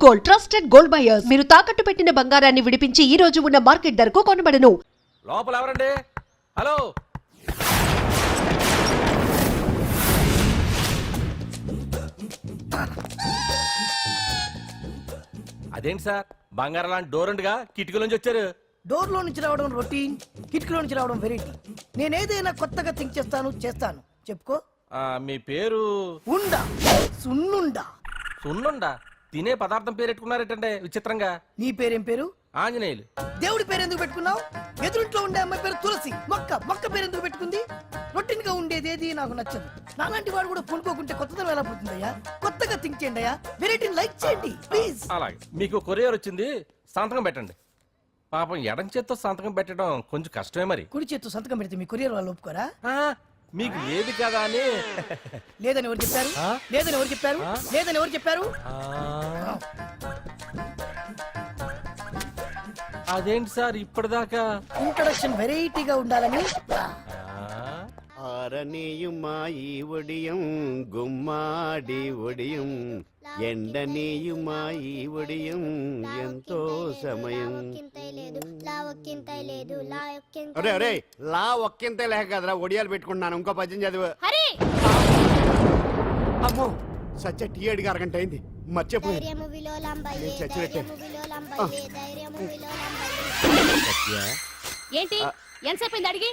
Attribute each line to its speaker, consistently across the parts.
Speaker 1: Gold, trusted gold buyers. మీరు తాకట్టు పెట్టిన బంగారాన్ని విడిపించి ఈ రోజు ఉన్న మార్కెట్ ధరకు కొనబడను.
Speaker 2: లోపల ఎవరండి? హలో, అదేంటి సార్ బంగారం లాంటి డోర్ ఉండగా కిటికీలోంచి వచ్చారు?
Speaker 3: డోర్ లో నుంచి రావడం రొటీన్, కిటికీలో నుంచి రావడం వెరైటీ. నేనేదైనా కొత్తగా థింక్ చేస్తాను. చెప్పుకో.
Speaker 2: మీ పేరు?
Speaker 3: ఉండా, సున్నుండా.
Speaker 2: సున్నుండా? తినే పదార్థం పేరు పెట్టుకున్నారేటంటే విచిత్రంగా.
Speaker 3: నీ పేరేం పేరు?
Speaker 2: ఆంజనేయులు.
Speaker 3: దేవుడి పేరు ఎందుకు పెట్టుకున్నావు? ఎదురింట్లో ఉండే అమ్మాయి పేరు తులసి. మొక్క పేరు ఎందుకు పెట్టుకుంది? రొటీన్ గా ఉండేది ఏది నాకు నచ్చదు. నాలాంటి వాడు కూడా కొనుక్కోకుంటే కొత్తదనం ఎలా పోతుందయ్యా? కొత్తగా థింక్ చేయండి అయ్యా, వెరైటీని లైక్ చేయండి ప్లీజ్.
Speaker 2: అలాగే, మీకు కొరియర్ వచ్చింది, సంతకం పెట్టండి. పాపం ఎడం చేత్తో సంతకం పెట్టడం కొంచెం కష్టమే మరి.
Speaker 3: కుడి చేత్తు సంతకం పెడితే మీ కొరియర్ వాళ్ళు ఒప్పుకోరా?
Speaker 2: మీకు ఏది కదా అని.
Speaker 3: లేదని ఎవరు చెప్పారు? లేదని ఎవరు చెప్పారు?
Speaker 2: అదేంటి సార్ ఇప్పటిదాకా
Speaker 3: ఇంట్రొడక్షన్ వెరైటీగా ఉండాలని.
Speaker 4: ఆరనీయుమాయి ఒడియం గుమ్మాడి ఒడియం ఎండనీయుమాయి ఒడియం ఎంతో సమయం. అరే అరే, లా ఒక్కింతే లేక కదరా ఒడియాలు పెట్టుకుంటున్నాను. ఇంకో పద్యం చదివు. అమ్మో, సత్య టీ అడిగి అరగంట అయింది, మర్చిపోయి చచ్చినట్టే.
Speaker 5: ఏంటి ఎంతసేపు అడిగి?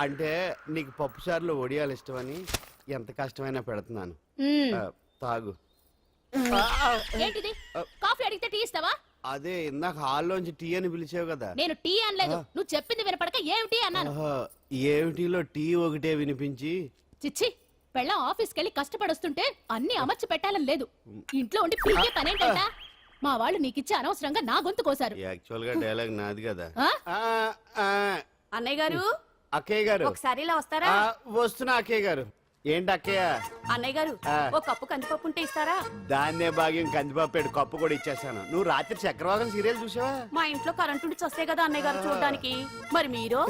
Speaker 4: అంటే నీకు పప్పు సార్లు ఒడియాలు ఇష్టమని ఎంత కష్టమైనా పెడుతున్నాను, తాగు.
Speaker 5: ఏంటిది? కాఫీ అడిగితే టీ ఇస్తావా?
Speaker 4: అదే ఇందాక హాల్లోంచి టీ అని పిలిచావు కదా.
Speaker 5: నేను టీ అనలేదు, నువ్వు చెప్పింది వినపడక ఏమిటి అన్నాను.
Speaker 4: ఏమిటిలో టీ ఒకటే వినిపించి.
Speaker 5: చిచ్చి, పెళ్ళం ఆఫీస్కి వెళ్ళి కష్టపడొస్తుంటే అన్ని అమర్చి పెట్టాలని లేదు. ఇంట్లో ఉండి పీకే పనేంటంట? మా వాళ్ళు నీకిచ్చి అనవసరంగా నా గొంతు కోసారు.
Speaker 4: యాక్చువల్ గా డైలాగ్ నాది కదా.
Speaker 5: అన్నయ్య గారు,
Speaker 4: అక్కయ్య గారు
Speaker 5: ఒకసారి ఇలా వస్తారా?
Speaker 4: వస్తున్నా అక్కయ్య గారు. ఏంటి అక్కయ్య?
Speaker 5: అన్నయ్య గారు, ఒక కప్పు కందిపప్పు ఉంటే ఇస్తారా?
Speaker 4: దాన్నే భాగ్యం కందిపప్పు కప్పు కూడా ఇచ్చేసాను. నువ్వు రాత్రి చక్రవాకం సీరియల్ చూసావా?
Speaker 5: మా ఇంట్లో కరెంటు ఉండి వస్తే కదా అన్నయ్య గారు చూడడానికి. మరి మీరు?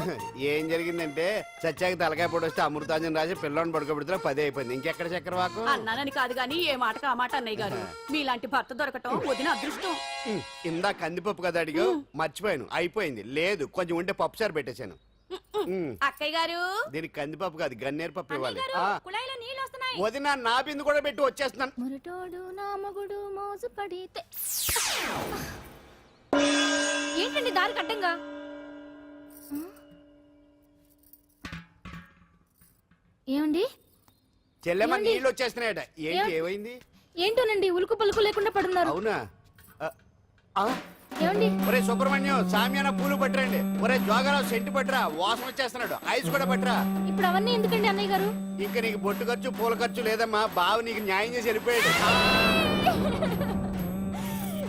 Speaker 4: ఏం జరిగిందంటే సత్యాకి తలకాయ పొడి వస్తే అమృతాంజన్ రాజు పిల్లని పడుకోబెడితే 10 అయిపోయింది. ఇంకెక్కడ చక్రవాకం?
Speaker 5: అన్నానని కాదు గానీ ఏ మాటకు ఆ మాట అన్నయ్య గారు. మీలాంటి భర్త దొరకటం వదిన అదృష్టం.
Speaker 4: ఇందా కందిపప్పు కదా అడిగా, మర్చిపోయాను. అయిపోయింది. లేదు, కొంచెం ఉంటే పప్పు సార్ పెట్టేశాను.
Speaker 5: అక్కయ్య గారు,
Speaker 4: దీనికి కందిపప్పు కాదు గన్నేరు పప్పు ఇవ్వాలి.
Speaker 5: కుళాయిలో నీళ్ళు వస్తున్నాయి.
Speaker 4: వదిన నా బిందు కూడా పెట్టి వచ్చేస్తున్నాను.
Speaker 5: మురటోడు నా మగుడు మోజు పడితే. ఏంటండి దారి కట్టంగా? ఏమండి?
Speaker 4: చెల్లెమ్మ నీళ్ళు వచ్చేస్తున్నాయట. ఏంటి ఏమైంది?
Speaker 5: ఏంటోనండి ఉలుకు పలుకు లేకుండా పడున్నారు.
Speaker 4: అవునా?
Speaker 5: ఏమండి?
Speaker 4: ఒరే సుబ్రహ్మణ్యం, సామ్యాన పూలు పట్టరండి. ఒరే జోగరావు సెంటు పట్టరా, వాసన వచ్చేస్తున్నాడు. ఐస్ కూడా పట్టరా.
Speaker 5: ఇప్పుడు అవన్నీ ఎందుకండి అన్నయ్య గారు?
Speaker 4: ఇంకా నీకు బొట్టు ఖర్చు పూల ఖర్చు లేదమ్మా. బావ నీకు న్యాయం చేసి వెళ్ళిపోయాడు.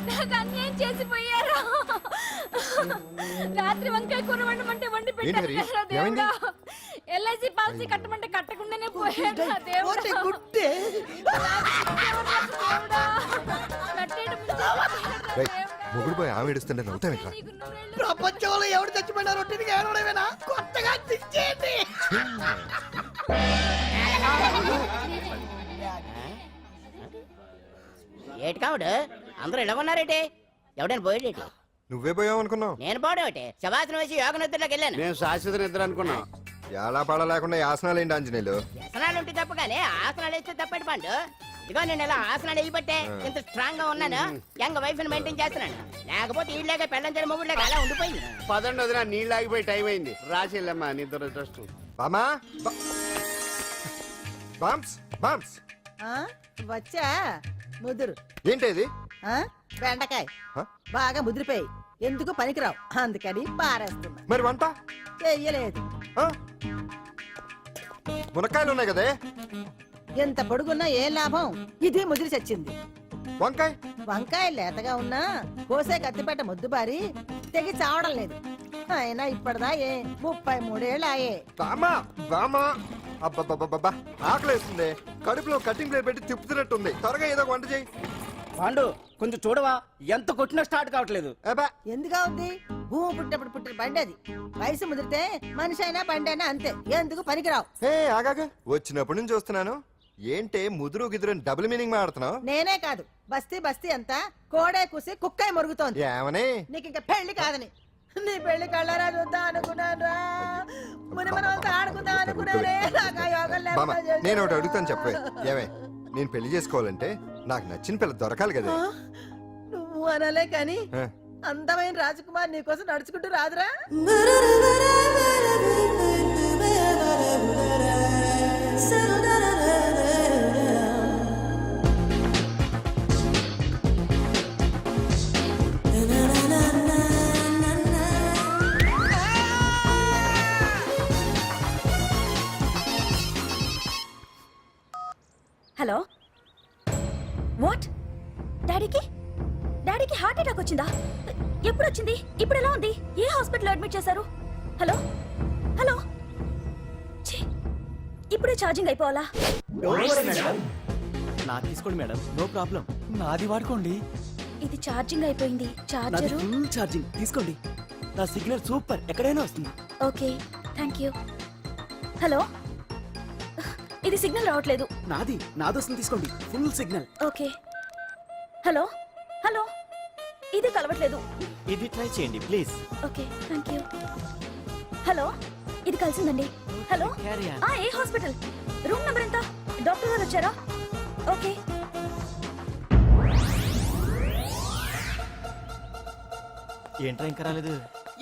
Speaker 5: నాకు అన్యాయం చేసిపోయారు. రాత్రి వంకాయ కూర వండమంటే వండి పెట్టారు. ఎల్ఐసి పాలసీ కట్టమంటే కట్టకుండానే పోయాడు.
Speaker 6: మొగుడు పోయి ఆమె ఏడుస్తుంటే నవ్వుతావేంట్రా?
Speaker 3: ప్రపంచంలో ఎవరు చచ్చిపోయినా రొట్టెని ఏడవడమేనా? కొత్తగా థింక్ చేయండి.
Speaker 7: ఏటి కావుడు అందరూ ఇలా ఉన్నారేటి? ఎవడైనా పోయేటి?
Speaker 6: నువ్వే పోయావు అనుకున్నావు.
Speaker 7: నేను పోవడం ఒకటి శవాసనం వేసి యోగ నిద్రలోకి వెళ్ళాను.
Speaker 4: నేను శాశ్వత నిద్ర అనుకున్నా.
Speaker 6: ఎలా పాడ లేకుండా ఆసనాలు ఏంటి ఆంజనేయులు?
Speaker 7: ఆసనాలు ఉంటే తప్ప కానీ ఆసనాలు వేస్తే తప్పటి పండు. ఇదిగో నేను ఇలా ఆసనాలు వేయబట్టే ఇంత స్ట్రాంగ్ గా ఉన్నాను. యంగ్ వైఫ్ ని మెయింటైన్ చేస్తున్నాను. లేకపోతే ఈళ్ళగా పెళ్ళంచడి మొగుడులాగా అలా ఉండిపోయింది.
Speaker 4: పదండి వదిన, నీళ్ళు ఆగిపోయి టైం అయింది. రాసేళ్ళమ్మా నిద్ర ట్రస్ట్.
Speaker 6: బామా బామ్స్ బామ్స్
Speaker 8: వచ్చా ముదురు.
Speaker 6: ఏంటి
Speaker 8: బెండకాయ బాగా ముదిరిపోయి ఎందుకు పనికిరావు, అందుకని పారేస్తున్నా.
Speaker 6: మరి వంట
Speaker 8: చెయ్యలేదు.
Speaker 6: మునక్కాయలు ఉన్నాయి కదే,
Speaker 8: ఎంత పొడుగున్నా ఏం లాభం? ఇది ముదిరి చచ్చింది.
Speaker 6: వంకాయ
Speaker 8: వంకాయ లేతగా ఉన్నా కోసే కత్తిపేట ముద్దుబారి తెగి చావడం లేదు. అయినా ఇప్పటిదా 33 ఏళ్ళు ఆయే.
Speaker 6: బామా బామా అబ్బబ్బబ్బబ్బా, ఆకలేస్తుంది. కడుపులో కటింగ్ ప్లేట్ పెట్టి తిప్పుతున్నట్టుంది. త్వరగా ఏదో వంట చేయి.
Speaker 9: పాండు కొంచెం చూడవా, ఎంత కొట్టినా స్టార్ట్ కావట్లేదు.
Speaker 8: ఎందుగా ఉంది? భూమి పుట్టినప్పుడు పుట్టిన బండి అది. వయసు ముదిరితే మనిషి అయినా బండి అయినా అంతే. ఎందుకు పనికిరావు.
Speaker 6: ఆగాగా, వచ్చినప్పటి నుంచి చూస్తున్నాను ఏంటే ముదురు గిదురు డబుల్ మీనింగ్ మాడుతున్నావు?
Speaker 8: నేనే కాదు బస్తీ బస్తీ అంతా కోడే కూసి కుక్కాయి మొరుగుతోంది.
Speaker 6: ఏమని?
Speaker 8: నీకు ఇంకా పెళ్లి కాదని. నీ పెళ్లి కళ్ళరా చూద్దాం అనుకున్నాను. ముని మనవలతో ఆడుకుందాం అనుకున్నానే. నాకు ఆ యోగం
Speaker 6: బామ్మ,
Speaker 8: లేకుండా చేశారు.
Speaker 6: నేను ఒకటి అడుగుతాను చెప్పే. ఏమే, నేను పెళ్లి చేసుకోవాలంటే నాకు నచ్చిన పిల్ల దొరకాలి కదా.
Speaker 8: ఆ? నువ్వు అనలే కాని
Speaker 6: ఆ,
Speaker 8: అందమైన రాజకుమార్ నీకోసం నడుచుకుంటూ రాదురా.
Speaker 10: హలో వాట్ డాడీకి హార్ట్ అటాక్ వచ్చిందా? ఎప్పుడు వచ్చింది? ఇప్పుడు ఎలా ఉంది? ఏ హాస్పిటల్ అడ్మిట్ చేశారు? హలో హలో ఛీ, ఇప్పుడే ఛార్జింగ్ అయిపోవాలా?
Speaker 9: నా తీసుకోండి మేడం, నో ప్రాబ్లం. నాది వాడుకోండి.
Speaker 10: ఇది ఛార్జింగ్ అయిపోయింది.
Speaker 9: నాది
Speaker 10: చార్జరు
Speaker 9: ఫుల్ ఛార్జింగ్, తీసుకోండి. నా సిగ్నల్ సూపర్, ఎక్కడైనా వస్తుంది.
Speaker 10: Okay thank you. హలో ఇది సిగ్నల్ రావట్లేదు.
Speaker 9: నాది వస్తుంది, తీసుకోండి. Full signal.
Speaker 10: Okay hello hello ఇది కలవట్లేదు.
Speaker 9: ఇది ట్రై చేయండి please.
Speaker 10: Okay thank you. Hello ఇది కలిసిందండి. Hello
Speaker 9: Carry on.
Speaker 10: ఏ హాస్పిటల్? రూమ్ నెంబర్ ఎంత? డాక్టర్ గారు వచ్చారా? ఓకే
Speaker 9: ఏంట్రా ఇంకా రాలేదు?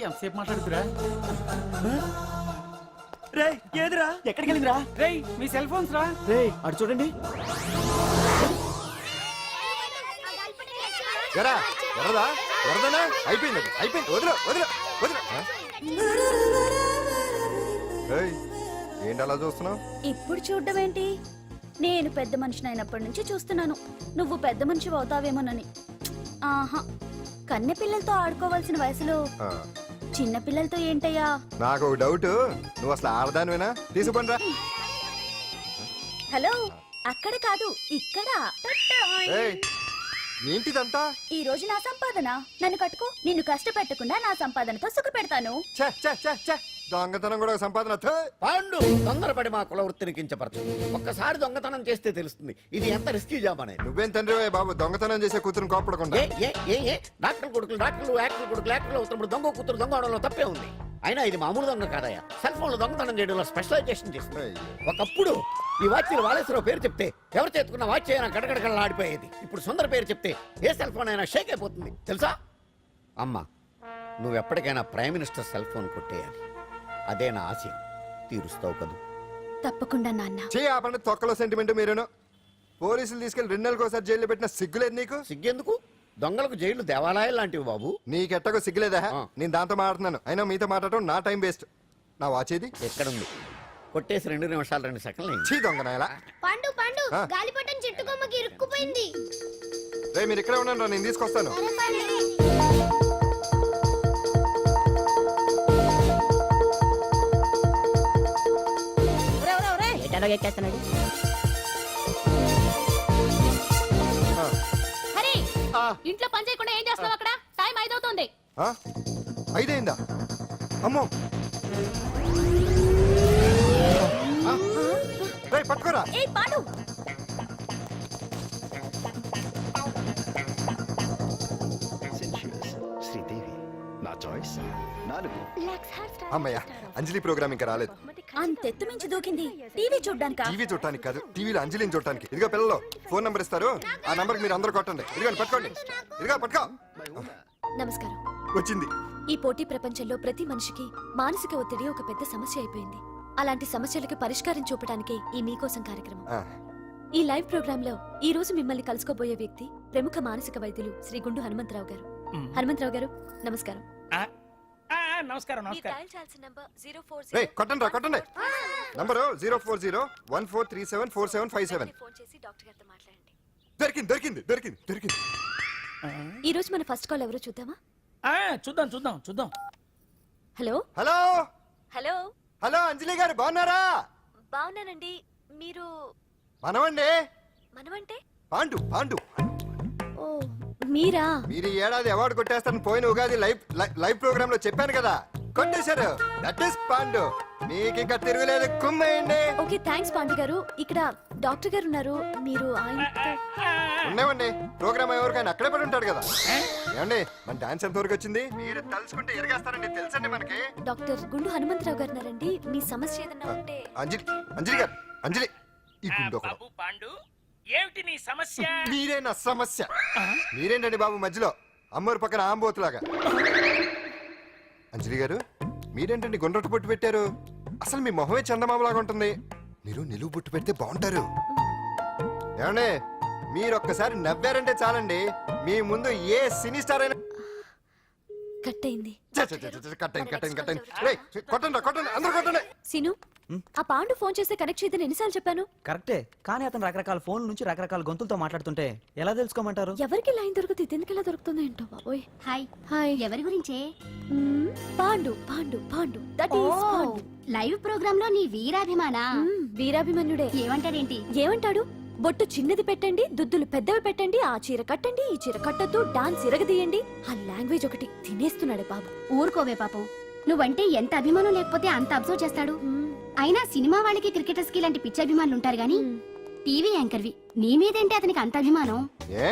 Speaker 9: ఎంతసేపు మాట్లాడుతురా? రే ఏదిరా? ఎక్కడికి వెళ్ళిందిరా? రే మీ సెల్ ఫోన్స్ రా. రే అటు చూడండి.
Speaker 6: ఎరా, ఎర్రదా ఎర్రదనా? అయిపోయింది అది, అయిపోయింది. వదిలే వదిలే వదిలే. ఆ? ఏయ్, ఏంటి అలా చూస్తున్నావు?
Speaker 10: ఇప్పుడు చూడడం ఏంటి? నేను పెద్ద మనిషిని అయినప్పటి నుంచి చూస్తున్నాను. నువ్వు పెద్ద మనిషి అవుతావేమోనని. ఆహా, కన్నె పిల్లలతో ఆడుకోవాల్సిన వయసులో చిన్న పిల్లలతో ఏంటయ్యా?
Speaker 6: నాకు ఒక డౌట్, నువ్వు అసలు ఆడదానివేనా? తీసుకుంటా.
Speaker 10: హలో అక్కడ కాదు ఇక్కడ.
Speaker 6: ఏయ్, ఏంటిదంతా?
Speaker 10: ఈ రోజు నా సంపాదన. నన్ను కట్టుకో. నిన్ను కష్టపెట్టకుండా నా సంపాదనతో సుఖ పెడతాను.
Speaker 6: ఛే, ఛే, ఛే, ఛే. దొంగతనం కూడా ఒక సంపాదన. థూ.
Speaker 11: పాండు తొందరపడి మా కుల వృత్తిని కించపరచు. ఒక్కసారి దొంగతనం చేస్తే తెలుస్తుంది ఇది ఎంత రిస్కీ జాబ్ అనేది.
Speaker 6: నువ్వేం తండ్రి బాబు, దొంగతనం చేసే కూతురు కోపడకుండా.
Speaker 11: ఏ డాక్టర్ కొడుకులు డాక్టర్లు, యాక్టర్ కొడుకులు యాక్టర్లు అవుతున్నప్పుడు దొంగ కూతురు దొంగ అవడంలో తప్పే ఉంది. అయినా ఇది మామూలు దొంగ కాదయ్యా. సెల్ ఫోన్ లో దొంగతనం చేయడంలో స్పెషలైజేషన్ చేస్తుంది. ఒకప్పుడు ఈ వాచ్లు వాలేశ్వరరావు పేరు చెప్తే ఎవరు చేతుకున్న వాచ్ అయినా గడగడగడలా ఆడిపోయేది. ఇప్పుడు సుందర పేరు చెప్తే ఏ సెల్ ఫోన్ అయినా షేక్ అయిపోతుంది తెలుసా? అమ్మా, నువ్వు ఎప్పటికైనా ప్రైమ్ మినిస్టర్ సెల్ ఫోన్ కొట్టేయాలి. అదే నా ఆశ. తీరుస్తావు కదూ?
Speaker 10: తప్పకుండా నాన్న.
Speaker 6: ఆపండి, తొక్కలో సెంటిమెంట్ మీరేను. పోలీసులు తీసుకెళ్లి 2 నెలలకు జైల్లో పెట్టిన సిగ్గులేదు నీకు?
Speaker 11: సిగ్గెందుకు? దొంగలకు జైళ్లు దేవాలయాలు లాంటివి బాబు.
Speaker 6: నీకెట్టకు సిగ్గులేదా? నేను దాంతో మాట్లాడుతున్నాను. అయినా మీతో మాట్లాడటం నా టైం వేస్ట్. నా వాచేది
Speaker 11: ఎక్కడుంది? కొట్టేసి 2 నిమిషాలు 2 సెకండ్లు అయింది.
Speaker 6: చీ దొంగ నాయలా.
Speaker 5: పండు పండు
Speaker 6: ఆ?
Speaker 5: గాలిపటం చెట్టు కొమ్మకి ఇరుక్కుపోయింది.
Speaker 6: రే మీరు ఇక్కడే ఉన్నాను రా, నేను తీసుకొస్తాను.
Speaker 8: ఒరేయ్, ఒరేయ్, ఒరేయ్.
Speaker 7: ఎటాలో ఎక్కేస్తున్నాడు.
Speaker 6: ఆ,
Speaker 5: హరి ఇంట్లో పని చేయకుండా ఏం చేస్తావు అక్కడ? టైం 5 అవుతుంది.
Speaker 6: ఆ? 5 అయిందా? అమ్మో, రేయ్ పట్టుకోరా.
Speaker 10: ఏ పాడు.
Speaker 6: శ్రీదేవి నా చాయిస్ 4. అమ్మయ్య, అంజలి ప్రోగ్రామ్ ఇంకా రాలేదు.
Speaker 10: అంతెత్తు మించి దూకింది. టీవీ చూడ్డానికా?
Speaker 6: టీవీ చూడటానికి కాదు, టీవీలో అంజలిని చూడటానికి. ఇదిగో పిల్లలు, ఫోన్ నంబర్ ఇస్తారు, ఆ నంబర్కి మీరు అందరూ కొట్టండి. ఇదిగోండి పట్టుకోండి. ఇదిగో పట్టుకో.
Speaker 10: నమస్కారం.
Speaker 6: వచ్చింది.
Speaker 10: ఈ పోటీ ప్రపంచంలో ప్రతి మనిషికి మానసిక ఒత్తిడి ఒక పెద్ద సమస్య అయిపోయింది. అలాంటి సమస్యలకు పరిష్కారం చూపడానికే ఈ మీకోసం కార్యక్రమం.
Speaker 6: ఆ,
Speaker 10: ఈ లైవ్ ప్రోగ్రామ్ లో ఈ రోజు మిమ్మల్ని కలుసుకోబోయే వ్యక్తి ప్రముఖ మానసిక వైద్యులు శ్రీ గుండు హనుమంతరావు గారు. హనుమంతరావు గారు నమస్కారం.
Speaker 9: నమస్కారం
Speaker 6: రేయ్ కొట్టండి రా, కొట్టండి. నంబరు 04014374757.
Speaker 10: ఫోన్ చేసి డాక్టర్ గారితో మాట్లాడండి.
Speaker 6: దొరికింది దొరికింది దొరికింది దొరికింది.
Speaker 10: ఈ రోజు మన ఫస్ట్ కాల్ ఎవరో చూద్దామా?
Speaker 9: చూద్దాం చూద్దాం చూద్దాం.
Speaker 10: హలో
Speaker 6: హలో
Speaker 10: హలో
Speaker 6: హలో, అంజలి గారు బాగున్నారా?
Speaker 10: బాగున్నానండి. మీరు
Speaker 6: మనమండి,
Speaker 10: మనమంటే?
Speaker 6: పాండు పాండు.
Speaker 10: ఓ మీరా?
Speaker 6: మీరు ఈ ఏడాది అవార్డు కొట్టేస్తారని పోయిన ఉగాది లైవ్ ప్రోగ్రామ్ లో చెప్పాను కదా, కొట్టేశారు. That is Pandu. మీకు ఇంకా తిరుగులేదు, కుమ్మేయండి.
Speaker 10: ఓకే థ్యాంక్స్ పాండు గారు. ఇక్కడ డాక్టర్ గారు ఉన్నారు, మీరు ఆయనతో
Speaker 6: ఉన్నామండి. ప్రోగ్రామ్ ఎవరికైనా అక్కడే పడి ఉంటాడు కదా. ఏమండి మన డాన్స్ ఎంత వరకు వచ్చింది? మీరు తలుచుకుంటే ఎరగేస్తారండి, తెలుసండి మనకి.
Speaker 10: డాక్టర్ గుండు హనుమంతరావు గారు ఉన్నారండి. మీ సమస్య ఏదన్నా ఉంటే
Speaker 6: అంజలి అంజలి గారు, అంజలి ఈ గుండు ఒకడు.
Speaker 9: పాండు ఏమిటి నీ సమస్య?
Speaker 6: మీరే నా సమస్య. మీరేంటండి బాబు మధ్యలో అమ్మోరు పక్కన ఆంబోతులాగా? అంజలి గారు మీరేంటండి గుండ్రటి బొట్టు పెట్టారు? అసలు మీ మొహమే చందమామలాగా ఉంటుంది. మీరు నిలువు బొట్టు పెడితే బాగుంటారు. ఏమండి మీరు ఒక్కసారి నవ్వారంటే చాలండి, మీ ముందు ఏ సినీ స్టార్ అయినా
Speaker 10: కట్ అయింది.
Speaker 6: కొట్టండి కొట్టండి అందరూ కొట్టండి.
Speaker 10: సీను, ఆ పాండు ఫోన్ చేస్తే కనెక్ట్ చేయదని ఎన్నిసార్లు చెప్పాను?
Speaker 9: కరెక్టే, కానీ అతను రకరకాల ఫోన్ల నుంచి రకరకాల గొంతులతో మాట్లాడుతుంటే ఎలా తెలుసుకోమంటారు?
Speaker 10: ఎవరికి లైన్ దొరుకుతుంది, ఇతనికి ఎలా దొరుకుతుందో ఏంటో బాబోయ్.
Speaker 5: Hi
Speaker 10: hi.
Speaker 5: ఎవరి గురించే?
Speaker 10: Pandu Pandu Pandu, that is Pandu.
Speaker 5: Live programme లో నీ వీరాభిమానా?
Speaker 10: వీరాభిమన్యుడే.
Speaker 5: ఏమంటాడేంటి?
Speaker 10: ఏమంటాడు? బొట్టు చిన్నది పెట్టండి, దుద్దులు పెద్దవి పెట్టండి, ఆ చీర కట్టండి, ఈ చీర కట్టద్దు, డాన్స్ ఇరగదీయండి. ఆ లాంగ్వేజ్ ఒకటి తినేస్తున్నాడే బాబు.
Speaker 5: ఊరుకోవే పాపం, నువ్వంటే ఎంత అభిమానం లేకపోతే అంత అబ్జర్వ్ చేస్తాడు. అయినా సినిమా వాళ్ళకి క్రికెటర్స్ కి ఇలాంటి పిచ్చి అభిమానులు ఉంటారు గానీ టీవీ యాంకర్వి నీ మీదేంటి అతనికి అంత అభిమానం?
Speaker 6: ఏ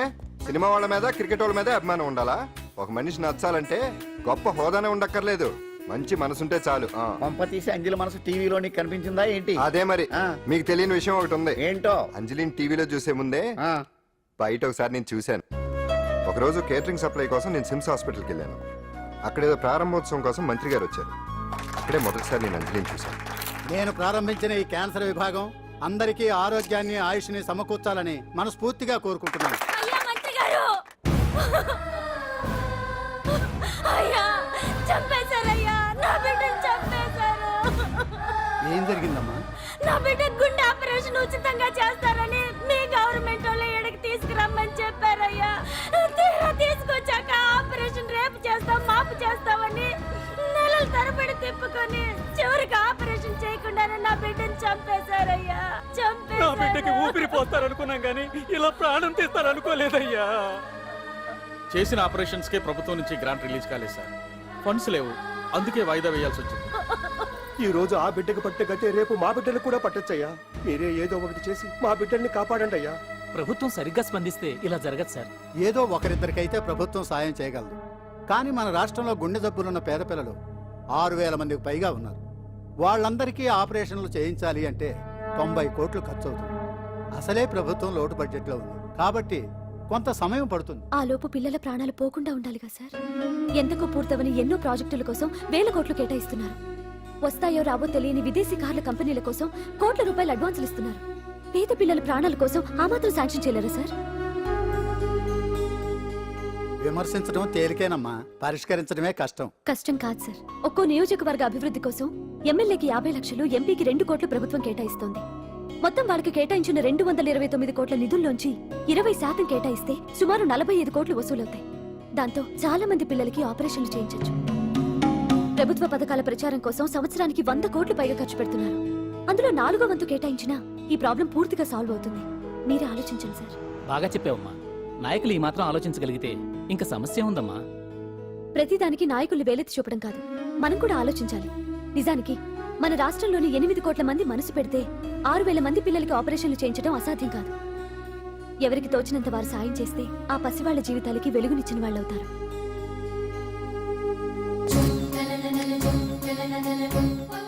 Speaker 6: సినిమా వాళ్ళ మీద క్రికెట్ వాళ్ళ మీద అభిమానం ఉండాలా? ఒక మనిషి నచ్చాలంటే గొప్ప హోదానే ఉండక్కర్లేదు, మంచి మనసుంటే చాలు.
Speaker 11: పంప తీసి అంజలి మనసు టీవీలో నీకు కనిపించిందా ఏంటి?
Speaker 6: అదే మరి. మీకు తెలియని విషయం ఒకటి ఉంది.
Speaker 11: ఏంటో?
Speaker 6: అంజలిని టీవీలో చూసే ముందే బయట ఒకసారి నేను చూశాను. ఒకరోజు కేటరింగ్ సప్లై కోసం నేను సిమ్స్ హాస్పిటల్కి వెళ్ళాను. అక్కడేదో ప్రారంభోత్సవం కోసం మంత్రి గారు వచ్చారు. అక్కడే మొదటిసారి నేను అంజలిని చూశాను.
Speaker 12: నేను ప్రారంభించిన ఈ క్యాన్సర్ విభాగం అందరికీ ఆరోగ్యాన్ని ఆయుష్ని సమకూర్చాలని మనస్ఫూర్తిగా కోరుకుంటున్నాను.
Speaker 10: అయ్యా మంత్రి గారు, అయ్యా చంపేశారయ్యా, నా బిడ్డను చంపేశారు.
Speaker 12: ఏం జరిగిందమ్మా?
Speaker 10: నా బిడ్డ గుండె ఆపరేషన్ ఉచితంగా చేస్తారని మీ గవర్నమెంట్ వాళ్ళు ఎడకి తీసుకురమ్మని చెప్పారయ్యా. తీరా తీసుకొచ్చాక ఆపరేషన్ రేపు చేస్తాం మాపు చేస్తామని నెలల తరబడి తిప్పుకొని చివరికి ఆపరేషన్ చేయకుండానే నా బిడ్డను చంపేశారయ్యా.
Speaker 9: నా బిడ్డకి
Speaker 10: చంపేశారు.
Speaker 9: ఊపిరి పోస్తారనుకున్నాం గానీ ఇలా ప్రాణం తీస్తారనుకోలేదయ్యా.
Speaker 2: చేసిన ఆపరేషన్స్ కే ప్రభుత్వం నుంచి గ్రాంట్ రిలీజ్ కాలేదు సార్. ఫండ్స్ లేవు, అందుకే వాయిదా వేయాల్సి వచ్చింది.
Speaker 12: ఈ రోజు ఆ బిడ్డకు పట్టే గతే రేపు మా బిడ్డలు కూడా పట్టొచ్చయ్యా. మీరే ఏదో ఒకటి చేసి మా బిడ్డల్ని కాపాడండి అయ్యా.
Speaker 9: ప్రభుత్వం సరిగ్గా స్పందిస్తే ఇలా జరగదు సార్.
Speaker 12: ఏదో ఒకరిద్దరికైతే ప్రభుత్వం సాయం చేయగలదు, కానీ మన రాష్ట్రంలో గుండె జబ్బులున్న పేద పిల్లలు 6,000 మందికి పైగా ఉన్నారు. వాళ్ళందరికీ ఆపరేషన్లు చేయించాలి అంటే 90 కోట్లు ఖర్చు అవుతుంది. అసలే ప్రభుత్వం లోటు బడ్జెట్లో ఉంది కాబట్టి కొంత సమయం పడుతుంది.
Speaker 10: ఆ లోపు పిల్లల ప్రాణాలు పోకుండా ఉండాలిగా సార్. ఎంతకు పూర్తవని ఎన్నో ప్రాజెక్టుల కోసం వేల కోట్లు కేటాయిస్తున్నారు. వస్తాయో రావో తెలియని విదేశీ కార్ల కంపెనీల కోసం కోట్ల రూపాయలు అడ్వాన్సులు ఇస్తున్నారు. పేద పిల్లల ప్రాణాల కోసం ఆ మాత్రం శాంక్షన్ చేయలేరా సార్?
Speaker 12: విమర్శించడం తేలికేనమ్మా, పరిష్కరించడమే కష్టం.
Speaker 10: కష్టం కాదు సార్. ఒక్కో నియోజకవర్గ అభివృద్ధి కోసం ఎమ్మెల్యేకి 50 లక్షలు, ఎంపీకి 2 కోట్లు ప్రభుత్వం కేటాయిస్తోంది. మొత్తం వాళ్ళకి కేటాయించిన 229 కోట్ల నిధుల్లోంచి 20% కేటాయిస్తే సుమారు 45 కోట్లు వసూలవుతాయి. దాంతో చాలా మంది పిల్లలకి ఆపరేషన్లు చేయించొచ్చు. ప్రభుత్వ పథకాల ప్రచారం కోసం సంవత్సరానికి 100 కోట్లు పైగా ఖర్చు పెడుతున్నారు. అందులో 4వ వంతు కేటాయించినా ఈ ప్రాబ్లం పూర్తిగా సాల్వ్ అవుతుంది. మీరే ఆలోచించండి సార్.
Speaker 9: బాగా చెప్పావమ్మా. నాయకులు ఈ మాత్రం ఆలోచించగలిగితే ఇంకా సమస్య ఉందమ్మా.
Speaker 10: ప్రతిదానికి నాయకుల్ని వేలెత్తి చూపడం కాదు, మనం కూడా ఆలోచించాలి. నిజానికి మన రాష్ట్రంలోని 8 కోట్ల మంది మనసు పెడితే 6,000 మంది పిల్లలకి ఆపరేషన్లు చేయించడం అసాధ్యం కాదు. ఎవరికి తోచినంత వారు సాయం చేస్తే ఆ పసివాళ్ల జీవితాలకి వెలుగునిచ్చిన వాళ్ళవుతారు.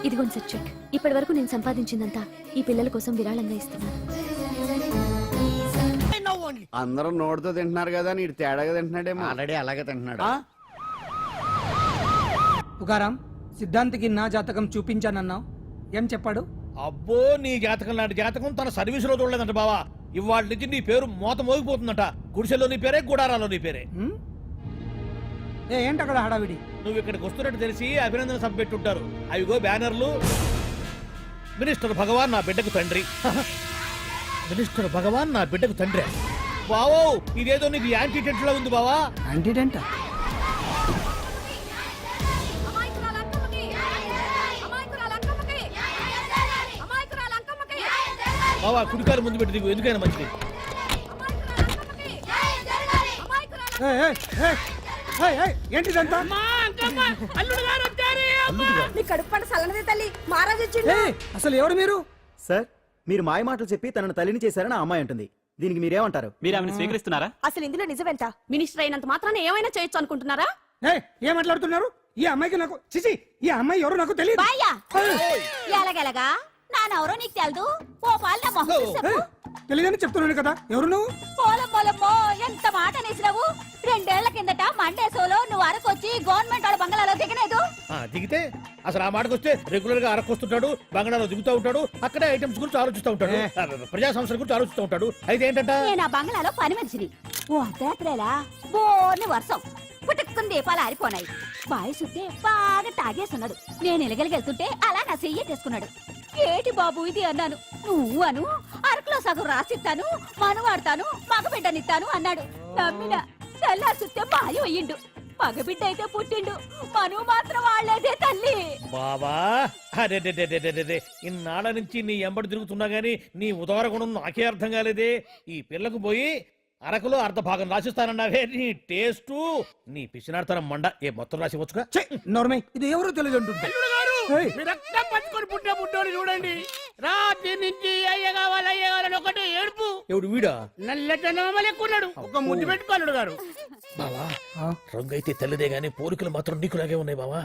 Speaker 10: ఇదిగోండి సార్ చెక్. ఇప్పటి వరకు నేను సంపాదించిందంతా ఈ పిల్లల కోసం విరాళంగా ఇస్తున్నాను.
Speaker 4: అందరూ నోటితో తింటున్నారు కదా, నీడు తేడాగా తింటున్నాడేమో.
Speaker 11: ఆల్రెడీ అలాగే తింటున్నాడు.
Speaker 9: పుకారం, సిద్ధాంతికి నా జాతకం చూపించానన్నావు, ఏం చెప్పాడు?
Speaker 13: అబ్బో, నీ జాతకం లాంటి జాతకం తన సర్వీస్ లో చూడలేదంట బావా. ఇవాళ నుంచి నీ పేరు మోత మోగిపోతుందట. గుడిసెలో నీ పేరే, గుడారాలో నీ పేరే.
Speaker 9: ఏంటి అక్కడ హడావిడి?
Speaker 13: నువ్వు ఇక్కడికి వస్తున్నట్టు తెలిసి అభినందన సభ పెట్టుంటారు. అవిగో బ్యానర్లు. మినిస్టర్ భగవాన్ నా బిడ్డకు తండ్రి. మినిస్టర్ భగవాన్ నా బిడ్డకు తండ్రి. బావో, ఇదేదో నీకు యాంటీటెంట్ లా ఉంది బావా.
Speaker 9: యాంటీటెంట్?
Speaker 13: బావా, కుడికారు ముందు పెట్టి దిగు, ఎందుకైనా మంచిది.
Speaker 9: ఏంటిదంతా? అసలు ఎవరు మీరు?
Speaker 12: సార్,
Speaker 9: మీరు మాయ మాటలు చెప్పి తనను తల్లిని చేశారని ఆ అమ్మాయి అంటుంది. దీనికి మీరేమంటారు?
Speaker 14: మీరు ఆమెను స్వీకరిస్తున్నారా?
Speaker 10: అసలు ఇందులో నిజమేంట? మినిస్టర్ అయినంత మాత్రాన ఏమైనా చేయొచ్చు అనుకుంటున్నారా?
Speaker 9: ఏం మాట్లాడుతున్నారు? ఈ అమ్మాయికి నాకు చిచి, ఈ అమ్మాయి ఎవరు నాకు తెలియదు.
Speaker 10: బాయ్యా ఎలాగెలగా నానెవరో నీకు తెలదు. ఓ పాల మొహం చూసి చెప్పు.
Speaker 9: తెలియదని చెప్తున్నాను కదా. ఎవరు నువ్వు?
Speaker 10: పోలమ్మో ఎంత మాట అనేసినావు. 2 ఏళ్ల కిందట మండే సోలో నువ్వు అరకొచ్చి గవర్నమెంట్ వాళ్ళ బంగ్లాలో దిగలేదు.
Speaker 13: దిగితే అసలు ఆ మాటకు వస్తే రెగ్యులర్ గా అరకొస్తుంటాడు, బంగాళాలో దిగుతూ ఉంటాడు, అక్కడే ఐటమ్స్ గురించి ఆలోచిస్తూ ఉంటాడు, ప్రజా సంస్థల గురించి ఆలోచిస్తూ ఉంటాడు. అయితే ఏంటంట,
Speaker 10: నేను ఆ బంగ్లాలో పని మనిషిని. ఓ అర్ధరాత్రేలా బోర్ని వర్షం పుట్టుకుని దీపాలు ఆరిపోనాయి. బాయ్ సుట్టే బాగా తాగేస్తున్నాడు. నేను ఎలగలిగెళ్తుంటే అలా నా చెయ్యి తీసుకున్నాడు. ఏటి బాబు ఇది అన్నాను. నువ్వు అను అరకులో సగం రాసిస్తాను, మనువాడతాను, మగబిడ్డనిస్తాను అన్నాడు. నమ్మిన తెల్లారి సుట్టే బాయి అయ్యిండు. మగబిడ్డ అయితే పుట్టిండు, మనువు మాత్రం వాళ్లేదే తల్లి.
Speaker 13: బాబా అరే ఇన్నాళ్ళ నుంచి నీ ఎంబడి తిరుగుతున్నా గానీ నీ ఉదార గుణం నాకే అర్థం కాలేదే. ఈ పిల్లకు పోయి అరకులో అర్ధ భాగం రాసిస్తానన్నావే. నీ టేస్టు, నీ పిచ్చినాడతనం మండ. ఏ మొత్తం రాసి వచ్చుగా.
Speaker 9: నోర్మై, ఇది ఎవరో తెలియదు అంటుంటే.
Speaker 7: రక్తం పట్టుకొని పుట్టే పుట్టోడు చూడండి. రాత్రి నుంచి అయ్య కావాలని ఒకటే ఏడుపు.
Speaker 13: ఎవడు వీడా?
Speaker 7: నల్లెక్కున్నాడు. ఒక ముద్దు పెట్టుకోలేడు గారు.
Speaker 13: బావా రంగు అయితే తెల్లదే గానీ పోలికలు మాత్రం నీకులాగే ఉన్నాయి బావా.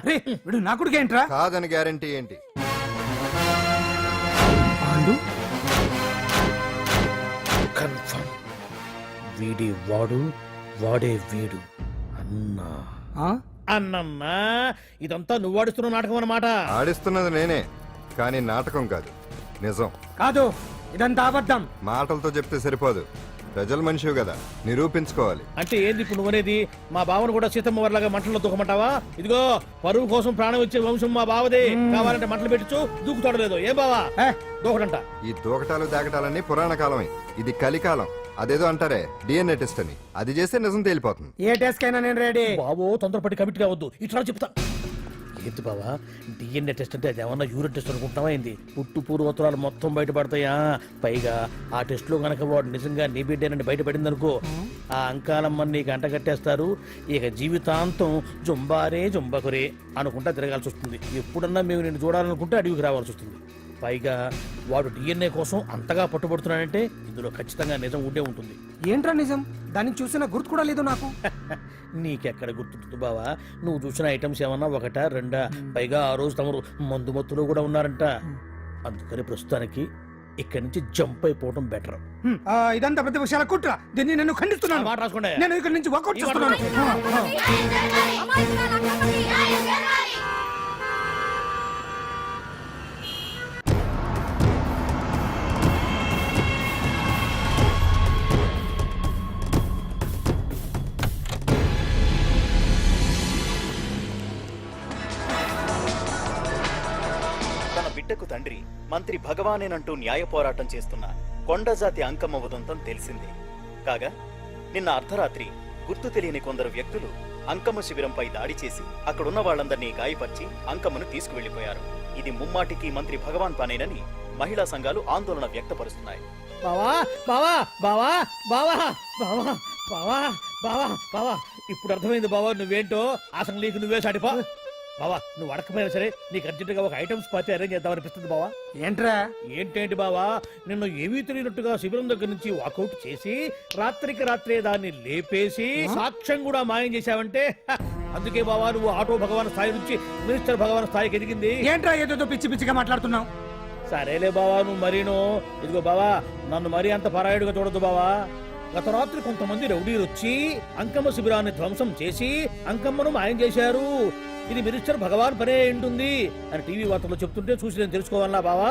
Speaker 9: వీడు నా కొడుకు ఏంట్రా?
Speaker 6: కాదని గ్యారంటీ ఏంటి?
Speaker 13: కన్ఫర్మ్ వీడి వాడు, వాడే వీడు. అన్నా అన్నన్నా ఇదంతా నువ్వు ఆడిస్తున్న నాటకం అన్నమాట.
Speaker 6: ఆడిస్తున్నది నేనే, కానీ నాటకం కాదు, నిజం.
Speaker 9: కాదు, ఇదంతా అబద్ధం.
Speaker 6: మాటలతో చెప్తే సరిపోదు, ప్రజల మనిషివి కదా, నిరూపించుకోవాలి.
Speaker 13: అంటే ఏంది ఇప్పుడు నువ్వనేది? మా బావను కూడా సీతమ్మ వారిలాగా మంటల్లో దూకమంటావా? ఇదిగో పరువు కోసం ప్రాణం ఇచ్చే వంశం మా బావదే. కావాలంటే మంటలు పెట్టచ్చు, దూకుతాడు లేదు. ఏం బావా దూకడంట?
Speaker 6: ఈ దూకటాలు దాకటాలన్నీ పురాణ కాలమే, ఇది కలికాలం. అదేదో అంటారే డిఎన్ఏ టెస్ట్ అని, అది చేస్తే నిజం తేలిపోతుంది.
Speaker 9: ఏ టెస్ట్ కైనా నేను రెడీ.
Speaker 13: బాబో తొందరపడి కమిట్ కావద్దు, ఇట్లా చెప్తా. ఏంటి బావా డిఎన్ఏ టెస్ట్ అంటే అదేమన్నా యూరిన్ టెస్ట్ అనుకుంటావా ఏంది? పుట్టు పూర్వోత్తరాలు మొత్తం బయటపడతాయా? పైగా ఆ టెస్ట్ లో గనక వాడు నిజంగా నీ బిడ్డేనని బయటపడింది అనుకో, ఆ అంకాలమ్మని నీకు అంటగట్టేస్తారు. ఇక జీవితాంతం జుంబారే జుంబకురే అనుకుంటా తిరగాల్సి వస్తుంది. ఎప్పుడన్నా మేము నిన్ను చూడాలనుకుంటే అడవికి రావాల్సి వస్తుంది. పైగా వాడు డిఎన్ఏ కోసం అంతగా పట్టుబడుతున్నాడంటే ఇందులో ఖచ్చితంగా నిజం ఉండే ఉంటుంది.
Speaker 9: ఏంట్రా నిజం? దాన్ని చూసిన గుర్తు కూడా లేదు నాకు.
Speaker 13: నీకెక్కడ గుర్తుంటుంది బావా? నువ్వు చూసిన ఐటమ్స్ ఏమన్నా ఒకటా రెండా? పైగా ఆ రోజు తమరు మందు మత్తులో కూడా ఉన్నారంట. అందుకని ప్రస్తుతానికి ఇక్కడి నుంచి జంప్ అయిపోవడం బెటర్.
Speaker 9: ఇదంతా పెద్ద విషయాల కుట్ర. దీన్ని నేను ఖండిస్తున్నాను.
Speaker 13: మాట రాసుకోండి.
Speaker 9: నేను ఇక్కడి నుంచి వర్కౌట్ చేస్తున్నాను.
Speaker 14: బిడ్డకు తండ్రి మంత్రి భగవానేనంటూ న్యాయ పోరాటం చేస్తున్న కొండజాతి అంకమ్మ ఉదంతం తెలిసిందే. కాగా నిన్న అర్ధరాత్రి గుర్తు తెలియని కొందరు వ్యక్తులు అంకమ్మ శిబిరంపై దాడి చేసి అక్కడున్న వాళ్ళందరినీ గాయపరిచి అంకమ్మను తీసుకువెళ్లిపోయారు. ఇది ముమ్మాటికి మంత్రి భగవాన్ పనేనని మహిళా సంఘాలు ఆందోళన వ్యక్తపరుస్తున్నాయి.
Speaker 13: బావా బావా బావా బావా బావా బావా బావా బావా ఇప్పుడు అర్థమైంది బావా నువ్వేంటో. అసలు నీకు నువ్వే సాటిపా బావా. నువ్వు అడకపోయినా సరే నీకు అర్జెంటుగా ఒక ఐటమ్స్ పార్టీ అరేంజ్ చేద్దాం అనిపిస్తుంది బావా.
Speaker 9: ఏంట్రా?
Speaker 13: ఏంటేంటి బావా, నిన్ను ఏమీ తెలియనట్టుగా శిబిరం దగ్గర నుంచి వాకౌట్ చేసి రాత్రికి రాత్రే దాన్ని లేపేసి సాక్ష్యం కూడా మాయం చేశావంటే అందుకే బావా నువ్వు ఆటో భగవాన్ స్థాయి నుంచి మినిస్టర్ భగవాన్ స్థాయికి ఎదిగింది.
Speaker 9: ఏంట్రా ఏదో పిచ్చి పిచ్చిగా మాట్లాడుతున్నావు?
Speaker 13: సరేలే బావా నువ్వు మరీను. ఇదిగో బావా నన్ను మరీ అంత పరాయుడుగా చూడద్దు బావా. గత రాత్రి కొంతమంది రౌడీలు వచ్చి అంకమ్మ శిబిరాన్ని ధ్వంసం చేసి అంకమ్మను మాయం చేశారు. ఇది మినిస్టర్ భగవాన్ పనే ఉంటుంది అని టీవీ వార్తల్లో చెప్తుంటే చూసి నేను తెలుసుకోవాలా బావా.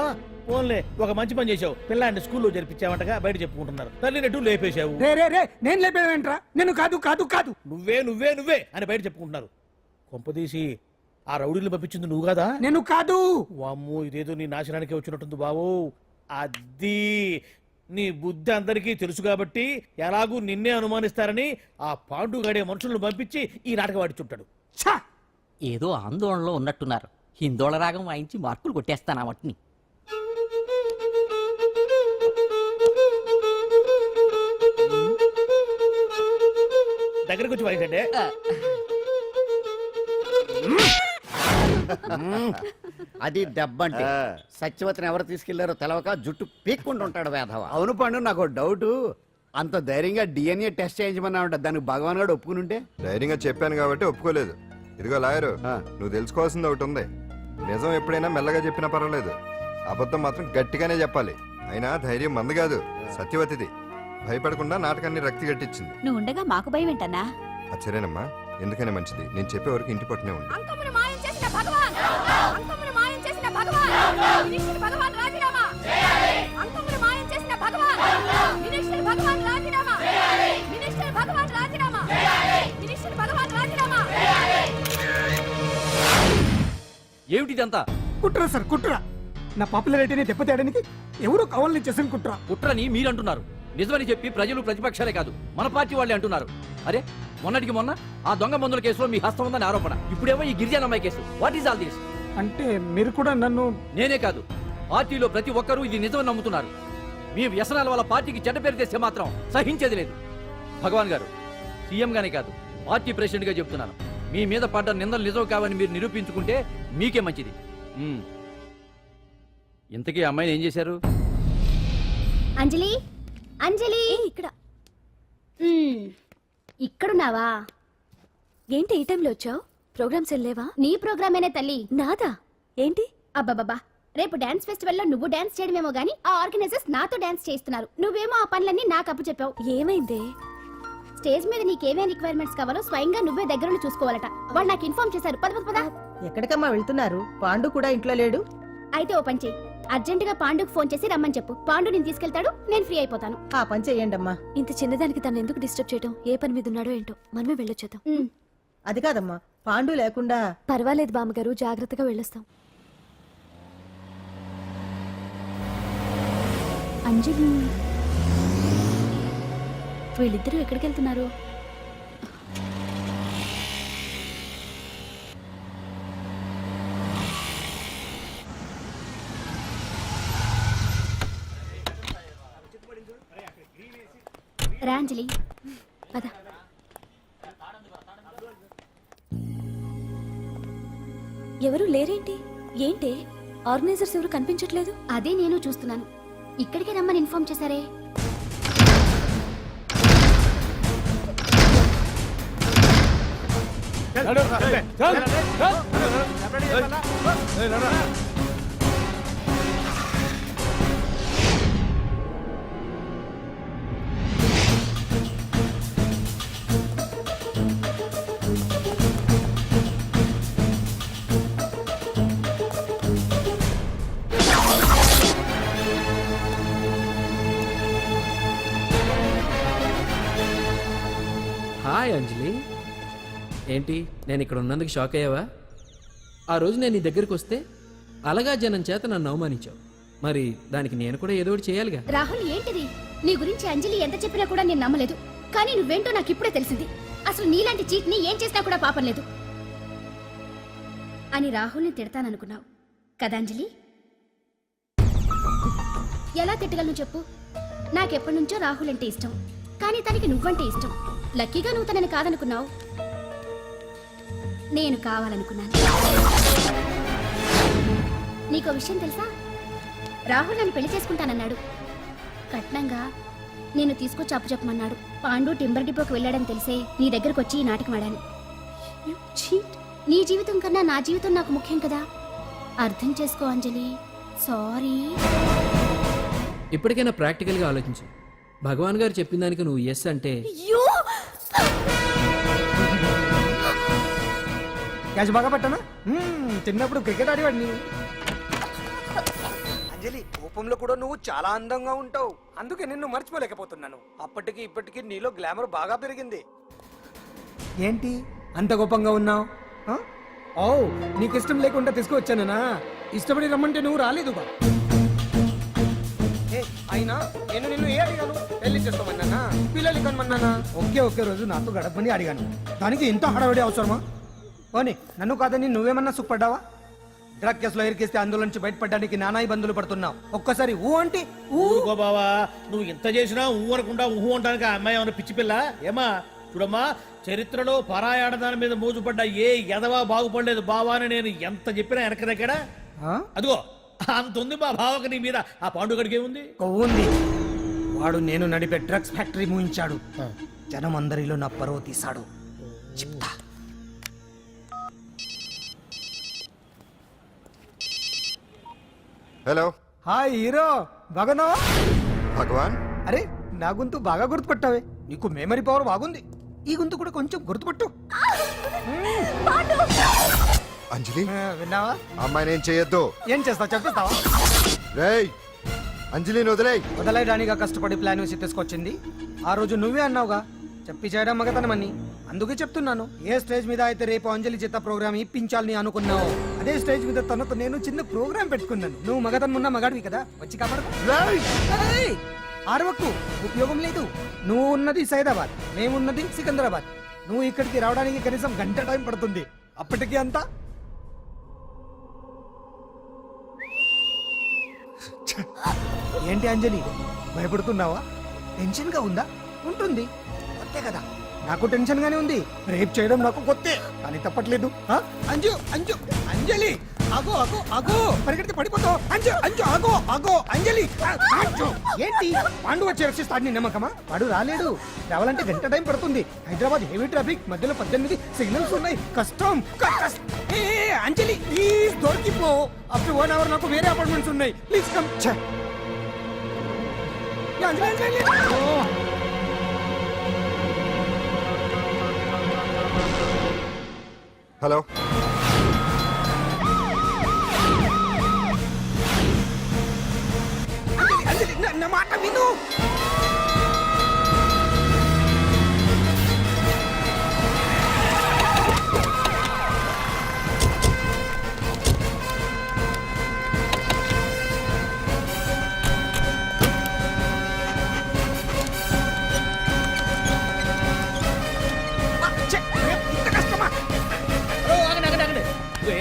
Speaker 13: ఓన్లే ఒక మంచి పని చేశావు, పిల్లాన్ని స్కూల్లో జరిపించావంటగా బయట చెప్పుకుంటున్నారు. తల్లి నెట్టు లేపేశావు.
Speaker 9: నేను లేపేవేంట్రా? నేను కాదు కాదు కాదు
Speaker 13: నువ్వే నువ్వే నువ్వే అని బయట చెప్పుకుంటున్నారు. కొంపదీసి ఆ రౌడీలు పంపించింది నువ్వు కాదా?
Speaker 9: నేను కాదు.
Speaker 13: వామ్మో ఇదేదో నీ నాశనానికి వచ్చినట్టుంది బావు. అది నీ బుద్ధి అందరికీ తెలుసు కాబట్టి ఎలాగూ నిన్నే అనుమానిస్తారని ఆ పాండుగాడే మనుషులను పంపించి ఈ నాటకం ఆడిచుంటాడు.
Speaker 7: ఏదో ఆందోళనలో ఉన్నట్టున్నారు. హిందోళ రాగం వాయించి మార్కులు కొట్టేస్తాను వాటిని.
Speaker 13: దగ్గరకు వచ్చి వాయించండి.
Speaker 11: అది దెబ్బంటే
Speaker 4: ఆ.
Speaker 11: సత్యవతిని ఎవరు తీసుకెళ్లారో తెలవక జుట్టు పీక్కుంటూ ఉంటాడు వేధవ.
Speaker 4: అవును పండు, నాకు డౌట్. అంత ధైర్యంగా డిఎన్ఏ టెస్ట్ చేయించమన్నా ఉంటా, దానికి భగవాన్ గారు ఒప్పుకుని.
Speaker 6: ధైర్యంగా చెప్పాను కాబట్టి ఒప్పుకోలేదు. ఇదిగో లాయరు, నువ్వు తెలుసుకోవాల్సింది ఒకటి ఉంది. నిజం ఎప్పుడైనా మెల్లగా చెప్పినా పర్వాలేదు, అబద్ధం మాత్రం గట్టిగానే చెప్పాలి. అయినా ధైర్యం మంది కాదు, సత్యవతిది. భయపడకుండా నాటకాన్ని రక్తి గట్టించింది.
Speaker 10: నువ్వు ఉండగా మాకు భయం ఏంటన్నా?
Speaker 6: సరేనమ్మా, ఎందుకైనా మంచిది. నేను చెప్పే వరకు ఇంటి పట్టునే ఉంది.
Speaker 10: అంకమ్మను మాయం చేసిన భగవాన్! అంకమ్మను మాయం చేసిన భగవాన్! మినిస్టర్ భగవాన్ రాజీనామా! అంకమ్మను మాయం చేసిన భగవాన్! మినిస్టర్ భగవాన్ రాజీనామా! మినిస్టర్ భగవాన్ రాజీనామా! మినిస్టర్ భగవాన్ రాజీనామా!
Speaker 9: ఏమిటిదంతా?
Speaker 3: కుట్ర సార్, కుట్ర. నా పాపులారిటీని దెబ్బతేయడానికి ఎవరో కావాలని చేసిన కుట్ర.
Speaker 9: కుట్రని మీరంటున్నారు. నిజమని చెప్పి ప్రజలు ప్రతిపక్షాలే కాదు, మన పార్టీ వాళ్ళే అంటున్నారు. అరే, మొన్నటికి మొన్న ఆ దొంగ మందుల కేసులో మీ హస్తం ఉందని ఆరోపణ. ఇప్పుడేమో ఈ గిరిజన అమ్మాయి case. What is all this?
Speaker 3: అంటే మీరు కూడా నన్ను...
Speaker 9: నేనే కాదు, పార్టీలో ప్రతి ఒక్కరూ ఇది నిజమని నమ్ముతున్నారు. మీ వ్యసనాల వల్ల పార్టీకి చెడ్డ పేరు తెస్తే మాత్రం సహించేది లేదు. భగవాన్ గారు, సీఎం గానే కాదు, పార్టీ ప్రెసిడెంట్ గా చెప్తున్నాను. మీ మీద పడ్డ నిందలు నిజం కావని మీరు నిరూపించుకుంటే మీకే మంచిది. ఇంతకీ అమ్మాయిని ఏం చేశారు?
Speaker 5: అంజలి, అంజలి,
Speaker 10: ఇక్కడ
Speaker 5: ఇక్కడున్నావా?
Speaker 10: ఏంటి ఈ టైంలో వచ్చావు? ప్రోగ్రామ్స్ వెళ్ళేవా?
Speaker 5: నీ ప్రోగ్రామేనే తల్లి.
Speaker 10: నాదా? ఏంటి?
Speaker 5: అబ్బబ్బబ్బా, రేపు డాన్స్ ఫెస్టివల్ లో నువ్వు డాన్స్ చేయడమేమో గానీ ఆ ఆర్గనైజర్స్ నాతో డాన్స్ చేస్తున్నారు. నువ్వేమో ఆ పనులన్నీ నాకు అప్పు చెప్పావు.
Speaker 10: ఏమైందే?
Speaker 5: స్టేజ్ మీద నీకేమేం రిక్వైర్మెంట్స్ కావాలో స్వయంగా నువ్వే దగ్గరుండి చూసుకోవాలట. వాళ్ళు నాకు ఇన్ఫార్మ్ చేశారు. పద పద పద.
Speaker 8: ఎక్కడికమ్మా వెళ్తున్నారు? పాండు కూడా ఇంట్లో లేడు.
Speaker 5: అయితే ఓ పని చెయ్యి, అర్జెంటుగా పాండుకు ఫోన్ చేసి రమ్మని చెప్పు. పాండు నేను తీసుకెళ్తాడు, నేను ఫ్రీ అయిపోతాను.
Speaker 8: ఆ పని చెయ్యండి అమ్మా.
Speaker 10: ఇంత చిన్నదానికి తను ఎందుకు డిస్టర్బ్ చేయటం? ఏ పని మీద ఉన్నాడో ఏంటో, మనమే వెళ్ళొచ్చేద్దాం.
Speaker 8: అది కాదమ్మా, పాండు లేకుండా...
Speaker 10: పర్వాలేదు బామ్మగారు, జాగ్రత్తగా వెళ్ళొస్తాం. అంజలి, వీళ్ళిద్దరూ ఎక్కడికి వెళ్తున్నారు?
Speaker 5: రా అంజలి,
Speaker 10: పద. ఎవరు లేరేంటి? ఏంటి ఆర్గనైజర్స్ ఎవరు కనిపించట్లేదు?
Speaker 5: అదే నేను చూస్తున్నాను. ఇక్కడికే రమ్మని ఇన్ఫార్మ్ చేశారే.
Speaker 9: హాయ్ అంజలి, ఏంటి నేను ఇక్కడ ఉన్నందుకు షాక్ అయ్యావా? ఆ రోజు నేను నీ దగ్గరికి వస్తే అలగా జనం చేత నన్ను అవమానించావు. మరి దానికి నేను కూడా ఏదో ఒకటి చేయాలిగా.
Speaker 5: రాహుల్, ఏంటిది? నీ గురించి అంజలి ఎంత చెప్పినా కూడా నేను నమ్మలేదు. కానీ నువ్వేంటో నాకు ఇప్పుడే తెలిసింది. అసలు నీలాంటి చీట్ ని ఏం చేసినా కూడా పాపం లేదు అని రాహుల్ని తిడతాననుకున్నావు కదా అంజలి? ఎలా తిట్టగలను చెప్పు? నాకెప్పటి నుంచో రాహుల్ అంటే ఇష్టం, కానీ తనకి నువ్వంటే ఇష్టం. లక్కీగా నువ్వు తనని కాదనుకున్నావు, నేను కావాలనుకున్నాను. నీకో విషయం తెలుసా? రాహుల్ నన్ను పెళ్లి చేసుకుంటానన్నాడు. కట్నంగా నేను తీసుకొచ్చి అప్పు చెప్పమన్నాడు. పాండు టింబర్ డిపోకి వెళ్ళాడని తెలిసే నీ దగ్గరకు వచ్చి ఈ నాటకం ఆడాను. నీ జీవితం కన్నా నా జీవితం నాకు ముఖ్యం కదా. అర్థం చేసుకో అంజలి. సారీ.
Speaker 9: ఇప్పటికైనా ప్రాక్టికల్గా ఆలోచించు. భగవాన్ గారు చెప్పిన దానికి నువ్వు ఎస్ అంటే
Speaker 3: క్యాచ్ బాగా పట్టానా? చిన్నప్పుడు క్రికెట్ ఆడేవాడిని.
Speaker 15: అంజలి, కోపంలో కూడా నువ్వు చాలా అందంగా ఉంటావు. అందుకే నిన్ను మర్చిపోలేకపోతున్నాను. అప్పటికి ఇప్పటికి నీలో గ్లామర్ బాగా పెరిగింది.
Speaker 3: ఏంటి అంత కోపంగా ఉన్నావు? ఓ, నీకు ఇష్టం లేకుండా తీసుకువచ్చానా? ఇష్టపడి రమ్మంటే నువ్వు రాలేదుగా. అయినా నేను నిన్ను ఏ అడిగాను? పెళ్లి చేసుకోమన్నానా? పిల్లలు కనమన్నానా? ఒకే రోజు నాతో గడపని అడిగాను. దానికి ఇంత హడావిడి అవసరమా? పోనీ నన్ను కాదని నువ్వేమన్నా సుఖపడ్డావా? డ్రగ్ కేసులో ఇరికిస్తే అందులో నుంచి బయటపడడానికి నానా ఇబ్బందులు పడుతున్నావు. ఒక్కసారి ఊ అంటే
Speaker 13: ఊరుకో బావా, నువ్వు ఎంత చేసినా ఊ అనకుండా ఊహు అంటానికి ఆ అమ్మాయి ఏమన్నా పిచ్చి పిల్ల ఏమా? చూడమ్మా, చరిత్రలో పరాయాడదాని మీద మోజుపడ్డ ఏ ఎదవా బాగుపడలేదు బావా అని నేను ఎంత చెప్పినా వెనక దగ్గర. అదిగో అంత ఉంది మా బావకి నీ మీద. ఆ పాండుగడికి ఏముంది?
Speaker 15: కొవ్వుంది. వాడు నేను నడిపే డ్రగ్స్ ఫ్యాక్టరీ మూయించాడు. జనం అందరిలో నా పరువు తీశాడు. చెప్తా.
Speaker 6: హలో
Speaker 15: హాయ్ హీరో, బాగున్నావా?
Speaker 6: భగవాన్.
Speaker 15: అరే నా గొంతు బాగా గుర్తుపట్టావే. నీకు మెమరీ పవర్ బాగుంది. ఈ గొంతు కూడా కొంచెం గుర్తుపట్టు.
Speaker 6: అంజలి,
Speaker 15: విన్నావా?
Speaker 6: అమ్మాయిని ఏం చేయొద్దు.
Speaker 15: ఏం చేస్తావు చెప్పిస్తావా?
Speaker 6: రేయ్, అంజలిని వదిలేయ్.
Speaker 15: వదలయడానిగా కష్టపడి ప్లాన్ వేసి తీసుకొచ్చింది. ఆ రోజు నువ్వే అన్నావుగా చెప్పి చేయడం మగతనమని. అందుకే చెప్తున్నాను, ఏ స్టేజ్ మీద అయితే రేపు అంజలి చేత ప్రోగ్రామ్ ఇప్పించాలని అనుకున్నావు, అదే స్టేజ్ మీద తనతో నేను చిన్న ప్రోగ్రామ్ పెట్టుకున్నాను. నువ్వు మగతనం ఉన్న మగాడివి కదా, వచ్చి కాపాడు. ఆరవకు, ఉపయోగం లేదు. నువ్వు ఉన్నది సైదాబాద్, మేమున్నది సికింద్రాబాద్. నువ్వు ఇక్కడికి రావడానికి కనీసం గంట టైం పడుతుంది. అప్పటికి అంతా ఏంటి అంజలి, భయపడుతున్నావా? టెన్షన్ గా ఉందా? ఉంటుంది, కొత్తే కదా. నాకు టెన్షన్ గానే ఉంది. రేప్ చేయడం నాకు కొత్తే, కానీ తప్పట్లేదు. అంజు అంజు అంజలి, ఆగో ఆగో ఆగో, పరిగెడితే పడిపోతావు. అంజు అంజు ఆగో ఆగో అంజలి. అంజు, ఏంటి పాండు వచ్చి రక్షిస్తాడు నీ నమ్మకమా? వాడు రాలేడు. రావాలంటే గంట టైం పడుతుంది. హైదరాబాద్ హెవీ ట్రాఫిక్, మధ్యలో 18 సిగ్నల్స్ ఉన్నాయి. కష్టం. ఏ అంజలి ప్లీజ్ దొరికిపో. ఆఫ్టర్ 1 అవర్ నాకు వేరే అపార్ట్మెంట్స్ ఉన్నాయి. Please come.
Speaker 6: హలో,
Speaker 15: నా మాట విను.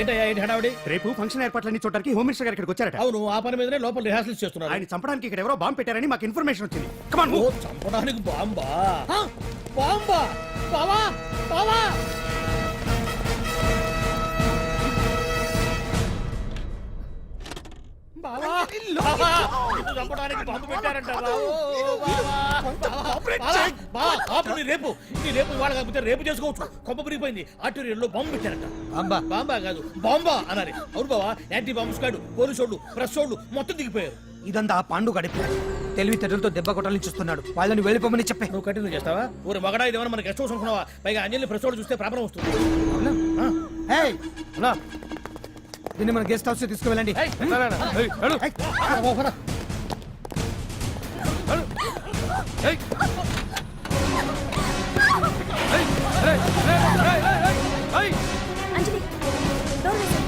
Speaker 13: ఏంటయ్యా ఏంటి హడావుడి?
Speaker 12: రేపు ఫంక్షన్ ఏర్పాట్లన్నీ చూడడానికి హోమ్ మినిస్టర్ గారు ఇక్కడికి వచ్చారట.
Speaker 13: అవును, ఆ పని మీదనే లోపల రిహార్సల్స్ చేస్తున్నారు.
Speaker 12: ఆయన చంపడానికి ఇక్కడ ఎవరో బాంబు పెట్టారని మాకు ఇన్ఫర్మేషన్ వచ్చింది. కమాన్.
Speaker 13: ఓ, చంపడానికి బాంబా? బాంబా? బావా బావా, చంపడానికి బాంబు పెట్టారంట. రేపు ఇవాళ కాకపోతే రేపు చేసుకోవచ్చు. కొంప మురిగిపోయింది. ఆర్టీరియల్లో బాంబు పెట్టారంట. బాంబా కాదు, బాంబా అనాలి. అవును బావా, యాంటీ బాంబు స్క్వాడ్, పోలీసు వాళ్ళు, ప్రెస్ వాళ్ళు మొత్తం దిగిపోయారు.
Speaker 15: ఇదంతా ఆ పాండు గడిపి తెలివితేటలతో దెబ్బ కొట్టాలని చూస్తున్నాడు. వాళ్ళని వెళ్ళిపోమని చెప్పే.
Speaker 13: నువ్వు కంటిన్యూ చేస్తావా? ఊరి మగడా ఇదేమన్నా మనకి గెస్ట్ హౌస్ అనుకున్నావా? పైగా అంజలి ప్రెస్ వాళ్ళు చూస్తే ప్రాబ్లం వస్తుంది.
Speaker 15: దీన్ని మన గెస్ట్ హౌస్ తీసుకువెళ్ళండి.
Speaker 10: అంజలి డోర్ వేసేయ్.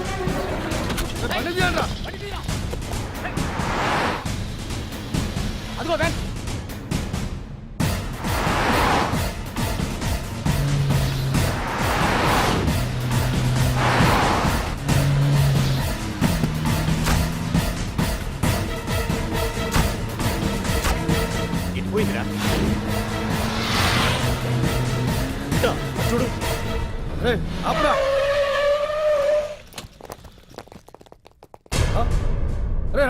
Speaker 13: అదిగో బ్యాగ్.
Speaker 14: ఇది పోయిందిరా.
Speaker 13: చూడు అప్పుడా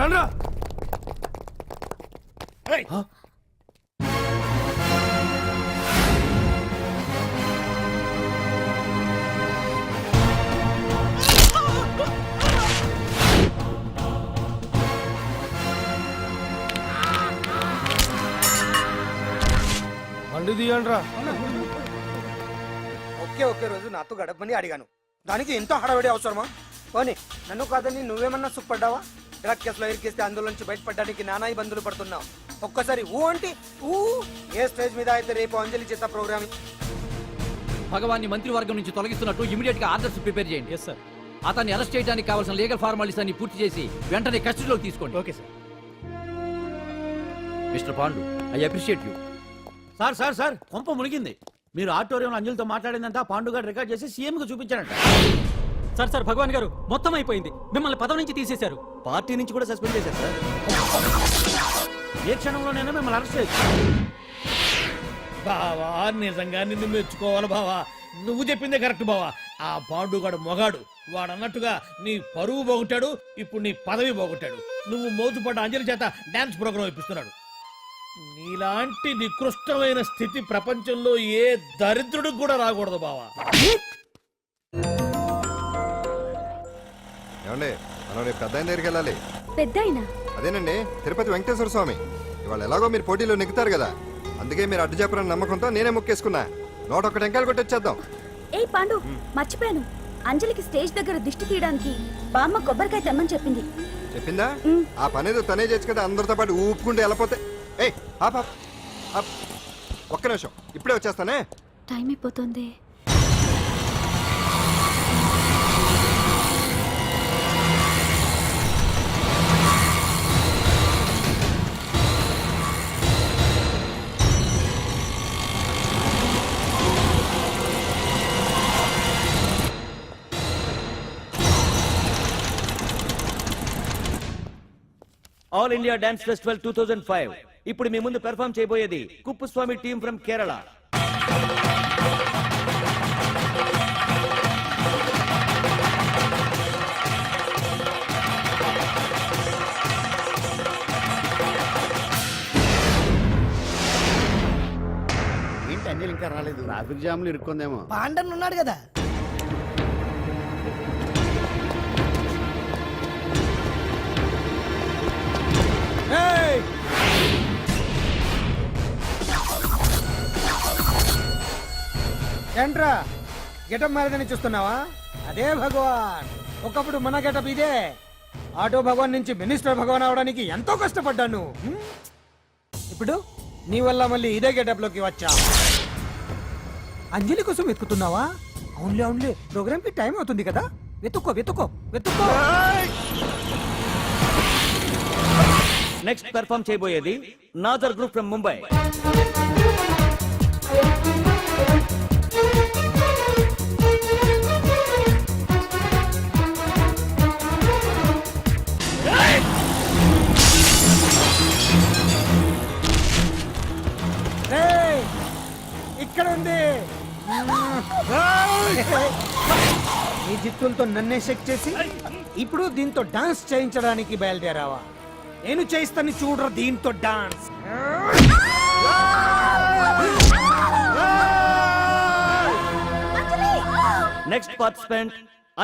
Speaker 13: రండ్రా. బండి తీయండ్రా.
Speaker 15: ఒకే రోజు నాతో గడపమని అడిగాను. దానికి ఎంతో హడావిడి అవసరమా? పోనీ నన్ను కాదని నువ్వేమన్నా సుఖపడ్డావా? డ్రగ్ కేసులో ఇరికిస్తే అందులోంచి బయటపడడానికి నానా ఇబ్బందులు పడుతున్నావు. ఒక్కసారి ఊ అంటే ఊ. ఏ స్టేజ్ మీద అయితే రేపు అంజలి చేత ప్రోగ్రామ్
Speaker 9: భగవాన్ని మంత్రివర్గం నుంచి తొలగిస్తున్నట్టు ఇమీడియట్ గా ఆర్డర్స్ ప్రిపేర్ చేయండి. సార్, అతన్ని అరెస్ట్ చేయడానికి కావాల్సిన లీగల్ ఫార్మాలిటీస్ అన్ని పూర్తి చేసి వెంటనే కస్టడీలోకి తీసుకోండి.
Speaker 12: Okay sir.
Speaker 9: Mister Pandu, I appreciate you.
Speaker 2: Sir sir sir, కొంప మునిగింది. మీరు ఆడిటోరియంలో అంజలితో మాట్లాడిందంతా పాండు గారు రికార్డ్ చేసి సీఎం కు చూపించారంట.
Speaker 16: సార్ సార్, భగవాన్ గారు మొత్తం అయిపోయింది. మిమ్మల్ని పదవి నుంచి తీసేశారు.
Speaker 2: పార్టీ నుంచి కూడా సస్పెండ్ చేశారు సార్. ఏ క్షణంలోనైనా మిమ్మల్ని అరెస్ట్ చేయొచ్చు.
Speaker 13: బావా నిజంగా నిన్ను మెచ్చుకోవాలి బావా. నువ్వు చెప్పిందే కరెక్ట్ బావా. ఆ పాండుగాడు మొగాడు వాడు అన్నట్టుగా నీ పరువు పోగొట్టాడు, ఇప్పుడు నీ పదవి పోగొట్టాడు. నువ్వు మోతుపడ్డ అంజలి చేత డాన్స్ ప్రోగ్రాం ఇప్పిస్తున్నాడు. నీలాంటి నికృష్టమైన స్థితి ప్రపంచంలో ఏ దరిద్రుడికి కూడా రాకూడదు బావా.
Speaker 6: ఏమండి మనం రేపు పెద్ద ఆయన దగ్గరికి వెళ్ళాలి.
Speaker 10: పెద్దాయినా?
Speaker 6: అదేనండి తిరుపతి వెంకటేశ్వర స్వామి. ఇవాళ ఎలాగో మీరు పోటీలో నెగ్గుతారు కదా, అందుకే మీరు అడ్డు చెప్పరని నమ్మకంతో నేనే మొక్కేసుకున్నా. 101 టెంకాయలు కొట్టొచ్చేద్దాం.
Speaker 10: ఏయ్ పాండు, మర్చిపోయాను. అంజలికి స్టేజ్ దగ్గర దిష్టి తీయడానికి బామ్మ కొబ్బరికాయ తెమ్మని చెప్పింది.
Speaker 6: చెప్పిందా? ఆ పనేదో తనే చేయొచ్చు కదా, అందరితో పాటు ఊపుకుంటూ వెళ్ళిపోతే. ఏయ్ ఆప్ ఆప్ ఆప్, ఒక్క నిమిషం, ఇప్పుడే వచ్చేస్తానే.
Speaker 10: టైం అయిపోతుంది.
Speaker 9: ఆల్ ఇండియా డాన్స్ ఫెస్టివల్ 2005 ఇప్పుడు మీ ముందు పెర్ఫామ్ చేయబోయేది కుప్పుస్వామి టీమ్ ఫ్రమ్ కేరళ.
Speaker 11: ఏంటి అంజలి ఇంకా రాలేదు?
Speaker 4: ట్రాఫిక్ జామ్లు ఇరుక్కుందేమో.
Speaker 3: పాండన్ ఉన్నాడు కదా.
Speaker 15: ఏంట్రా గెటప్ మారదని చూస్తున్నావా? అదే భగవాన్. ఒకప్పుడు మన గెటప్ ఇదే. ఆటో భగవాన్ నుంచి మినిస్టర్ భగవాన్ అవడానికి ఎంతో కష్టపడ్డాను. ఇప్పుడు నీ వల్ల మళ్ళీ ఇదే గెటప్ లోకి వచ్చా. అంజలి కోసం వెతుకుతున్నావా? అవునులే అవునులే, ప్రోగ్రామ్ కి టైం అవుతుంది కదా. వెతుక్కో వెతుక్కో వెతుక్కో.
Speaker 9: నెక్స్ట్ పెర్ఫామ్ చేయబోయేది నాదర్ గ్రూప్ ఫ్రమ్ ముంబై.
Speaker 15: ఇక్కడ ఉంది. ఈ జిత్తులతో నన్నే చెక్ చేసి ఇప్పుడు దీంతో డాన్స్ చేయించడానికి బయలుదేరావా? నేను చేయిస్తాను చూడరా దీంతో dance.
Speaker 9: Next participant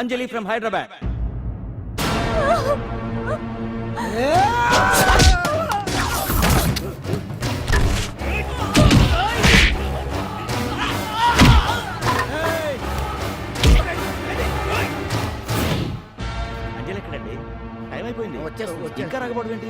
Speaker 9: Anjali from Hyderabad. Anjali ఎక్కడండి? టైం అయిపోయింది. ఇంకా రాకపోవడం ఏంటి?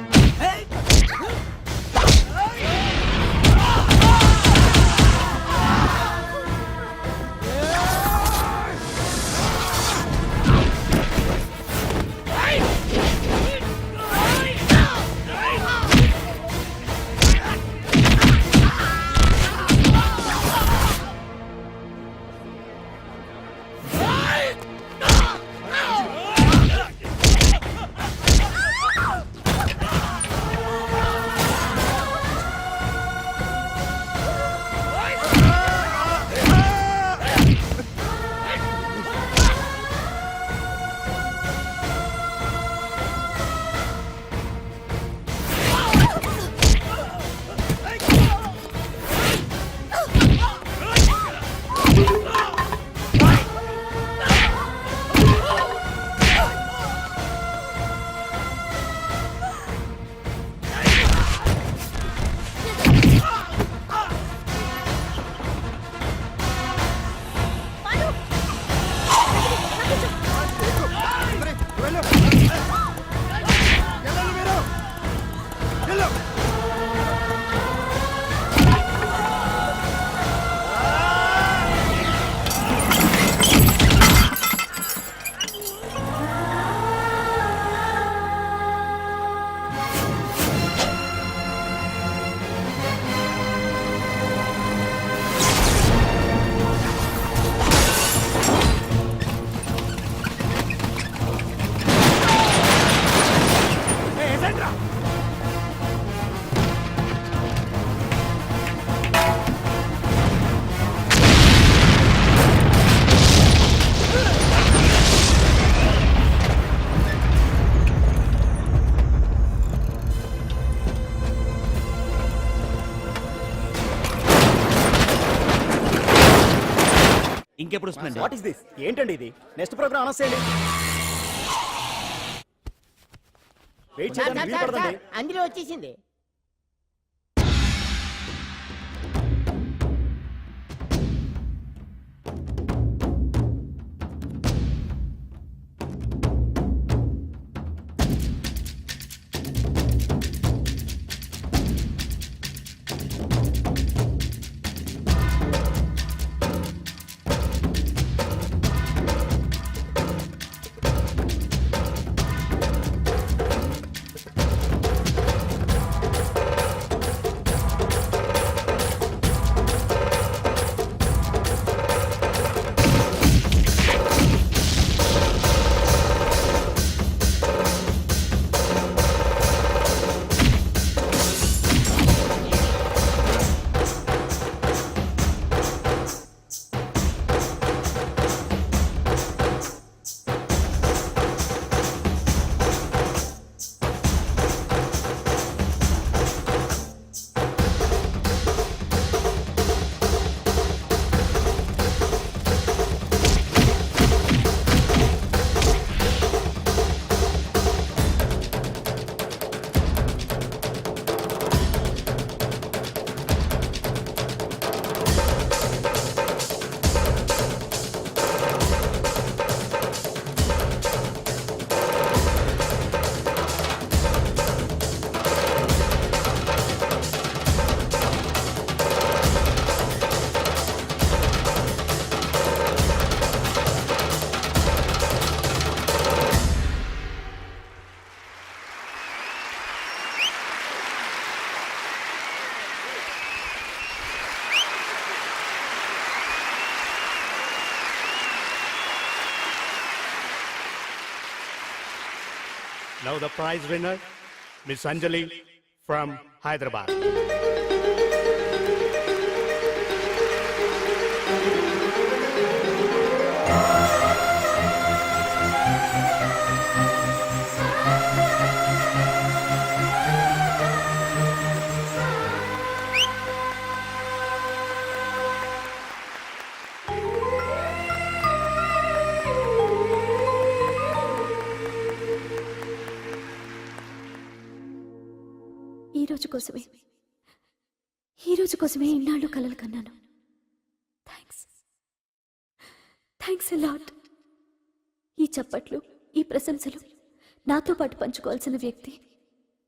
Speaker 14: అడ్వర్టైజ్మెంట్. What is this? ఏంటండి ఇది? నెక్స్ట్ ప్రోగ్రామ్ అనౌన్స్ చేయండి. వెయిట్ చేయడానికి వీలు పడదండి.
Speaker 7: అందులో వచ్చేసింది.
Speaker 17: Now the prize winner, Miss Anjali from Hyderabad.
Speaker 10: ఈ రోజు కోసమే ఇన్నాళ్ళు కలలు కన్నాను. Thanks a lot. ఈ చప్పట్లు, ఈ ప్రశంసలు నాతో పాటు పంచుకోవాల్సిన వ్యక్తి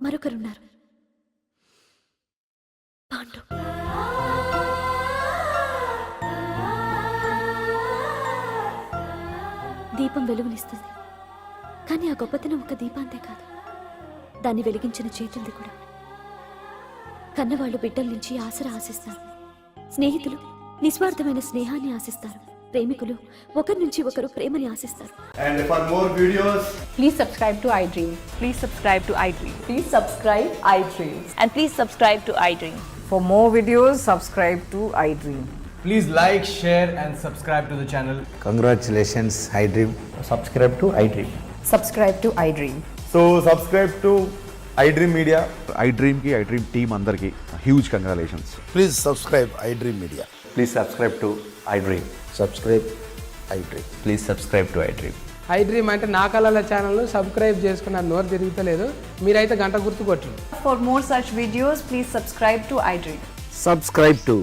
Speaker 10: మరొకరున్నారు. పాండు. దీపం వెలుగునిస్తుంది, కానీ ఆ గొప్పతనం ఒక దీపాంతే కాదు, దాన్ని వెలిగించిన చేతులది కూడా. కన్నవాళ్ళు బిడ్డల నుంచి ఆసరా ఆశిస్తారు, స్నేహితులు నిస్వార్థమైన స్నేహాన్ని ఆశిస్తారు, ప్రేమికులు ఒకరి నుంచి ఒకరు ప్రేమని ఆశిస్తారు.
Speaker 17: And for more videos,
Speaker 18: please subscribe to iDream. Please subscribe to iDream. Please subscribe iDream. And please subscribe to iDream. For more videos, subscribe to iDream.
Speaker 19: Please like, share and subscribe to the channel.
Speaker 20: Congratulations, iDream.
Speaker 19: Subscribe to iDream.
Speaker 18: Subscribe to iDream.
Speaker 19: So subscribe to iDream Media. iDream ki iDream team andarki huge congratulations.
Speaker 20: Please subscribe iDream Media.
Speaker 19: Please subscribe to iDream.
Speaker 20: Subscribe iDream.
Speaker 19: Please subscribe to iDream.
Speaker 15: iDream అంటే నా కళల channel subscribe చేసుకున్న నోరు తిరుగుతలేదు, మీరైతే గంట గుర్తు కొట్టండి.
Speaker 18: For more such videos, please subscribe to iDream.
Speaker 20: Subscribe to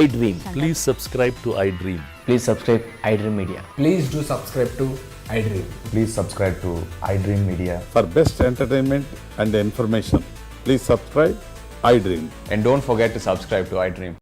Speaker 20: iDream.
Speaker 14: Please subscribe to iDream.
Speaker 20: Please subscribe iDream Media.
Speaker 19: Please do subscribe to iDream.
Speaker 20: Please subscribe to iDream Media.
Speaker 17: for best entertainment and information, please subscribe iDream.
Speaker 19: And don't forget to subscribe to iDream.